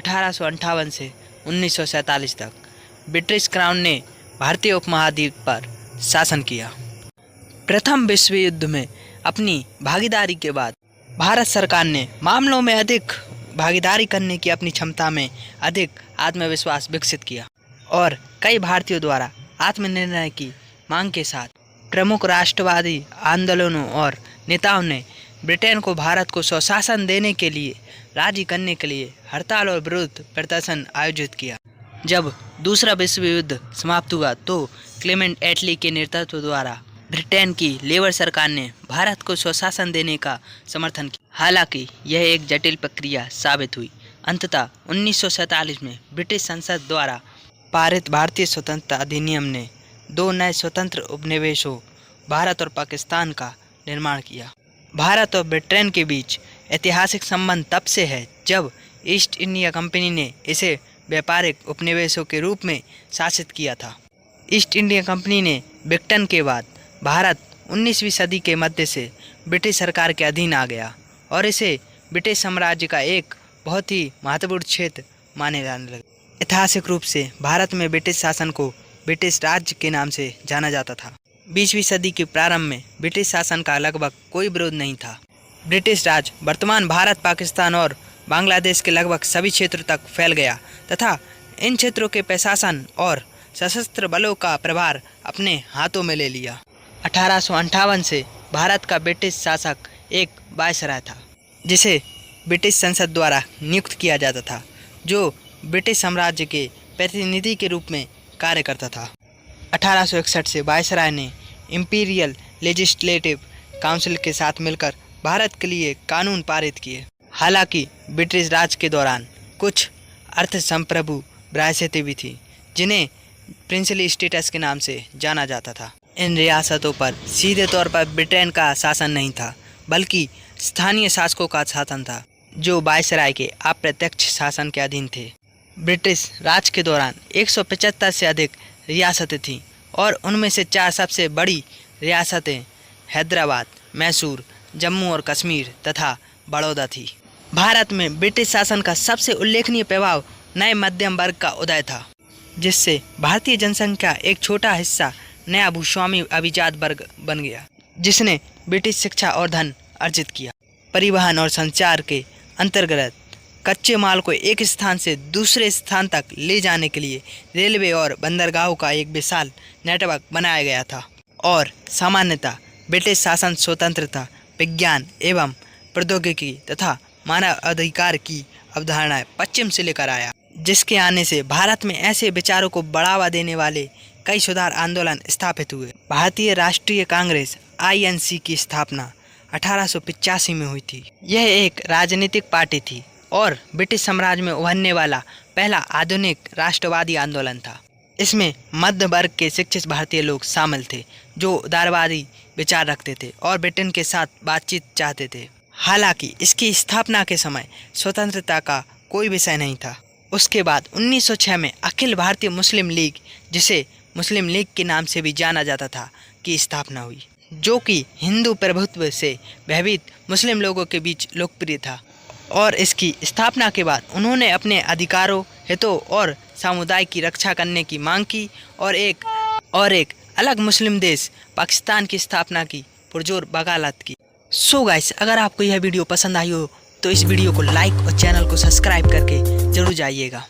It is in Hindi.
1858 से 1947 तक ब्रिटिश क्राउन ने भारतीय उपमहाद्वीप पर शासन किया। प्रथम विश्व युद्ध में अपनी भागीदारी के बाद भारत सरकार ने मामलों में अधिक भागीदारी करने की अपनी क्षमता में अधिक आत्मविश्वास विकसित किया और कई भारतीयों द्वारा आत्मनिर्णय की मांग के साथ प्रमुख राष्ट्रवादी आंदोलनों और नेताओं ने ब्रिटेन को भारत को स्वशासन देने के लिए राजी करने के लिए हड़ताल और विरोध प्रदर्शन आयोजित किया। जब दूसरा विश्व युद्ध समाप्त हुआ तो क्लेमेंट एटली के नेतृत्व द्वारा ब्रिटेन की लेबर सरकार ने भारत को स्वशासन देने का समर्थन किया। हालांकि यह एक जटिल प्रक्रिया साबित हुई। अंततः 1947 में ब्रिटिश संसद द्वारा पारित भारतीय स्वतंत्रता अधिनियम ने दो नए स्वतंत्र उपनिवेशों भारत और पाकिस्तान का निर्माण किया। भारत और ब्रिटेन के बीच ऐतिहासिक संबंध तब से है जब ईस्ट इंडिया कंपनी ने इसे व्यापारिक उपनिवेशों के रूप में शासित किया था। ईस्ट इंडिया कंपनी ने विघटन के बाद भारत 19वीं सदी के मध्य से ब्रिटिश सरकार के अधीन आ गया और इसे ब्रिटिश साम्राज्य का एक बहुत ही महत्वपूर्ण क्षेत्र माने जाने लगा। ऐतिहासिक रूप से भारत में ब्रिटिश शासन को ब्रिटिश राज्य के नाम से जाना जाता था। 20वीं सदी के प्रारंभ में ब्रिटिश शासन का लगभग कोई विरोध नहीं था। ब्रिटिश राज वर्तमान भारत, पाकिस्तान और बांग्लादेश के लगभग सभी क्षेत्रों तक फैल गया तथा इन क्षेत्रों के प्रशासन और सशस्त्र बलों का प्रभार अपने हाथों में ले लिया। 1858 से भारत का ब्रिटिश शासक एक वायसराय था जिसे ब्रिटिश संसद द्वारा नियुक्त किया जाता था, जो ब्रिटिश साम्राज्य के प्रतिनिधि के रूप में कार्य करता था। 1861 से वायसराय ने इंपीरियल लेजिस्लेटिव काउंसिल के साथ मिलकर भारत के लिए कानून पारित किए। हालांकि ब्रिटिश राज के दौरान कुछ अर्ध संप्रभु रियासतें भी थीं जिन्हें प्रिंसली स्टेटस के नाम से जाना जाता था। इन रियासतों पर सीधे तौर पर ब्रिटेन का शासन नहीं था, बल्कि स्थानीय शासकों का शासन था जो वायसराय के अप्रत्यक्ष शासन के अधीन थे। ब्रिटिश राज के दौरान 175 से अधिक रियासतें थीं और उनमें से 4 सबसे बड़ी रियासतें हैदराबाद, मैसूर, जम्मू और कश्मीर तथा बड़ौदा थी। भारत में ब्रिटिश शासन का सबसे उल्लेखनीय प्रभाव नए मध्यम वर्ग का उदय था, जिससे भारतीय जनसंख्या एक छोटा हिस्सा नया भूस्वामी अभिजात वर्ग बन गया, जिसने ब्रिटिश शिक्षा और धन अर्जित किया। परिवहन और संचार के अंतर्गत कच्चे माल को एक स्थान से दूसरे स्थान तक ले जाने के लिए रेलवे और बंदरगाहों का एक विशाल नेटवर्क बनाया गया था और सामान्यतः ब्रिटिश शासन स्वतंत्रता, विज्ञान एवं प्रौद्योगिकी तथा मानव अधिकार की अवधारणाएं पश्चिम से लेकर आया, जिसके आने से भारत में ऐसे विचारों को बढ़ावा देने वाले कई सुधार आंदोलन स्थापित हुए। भारतीय राष्ट्रीय कांग्रेस (INC) की स्थापना 1885 में हुई थी। यह एक राजनीतिक पार्टी थी और ब्रिटिश साम्राज्य में उभरने वाला पहला आधुनिक राष्ट्रवादी आंदोलन था। इसमें मध्य वर्ग के शिक्षित भारतीय लोग शामिल थे जो उदारवादी विचार रखते थे और ब्रिटेन के साथ बातचीत चाहते थे। हालांकि इसकी स्थापना के समय स्वतंत्रता का कोई विषय नहीं था। उसके बाद 1906 में अखिल भारतीय मुस्लिम लीग, जिसे मुस्लिम लीग के नाम से भी जाना जाता था, की स्थापना हुई, जो कि हिंदू प्रभुत्व से भयभीत मुस्लिम लोगों के बीच लोकप्रिय था। और इसकी स्थापना के बाद उन्होंने अपने अधिकारों, हितों और समुदाय की रक्षा करने की मांग की और एक अलग मुस्लिम देश पाकिस्तान की स्थापना की पुरजोर वकालत की। सो गाइस, अगर आपको यह वीडियो पसंद आई हो तो इस वीडियो को लाइक और चैनल को सब्सक्राइब करके जरूर जाइएगा।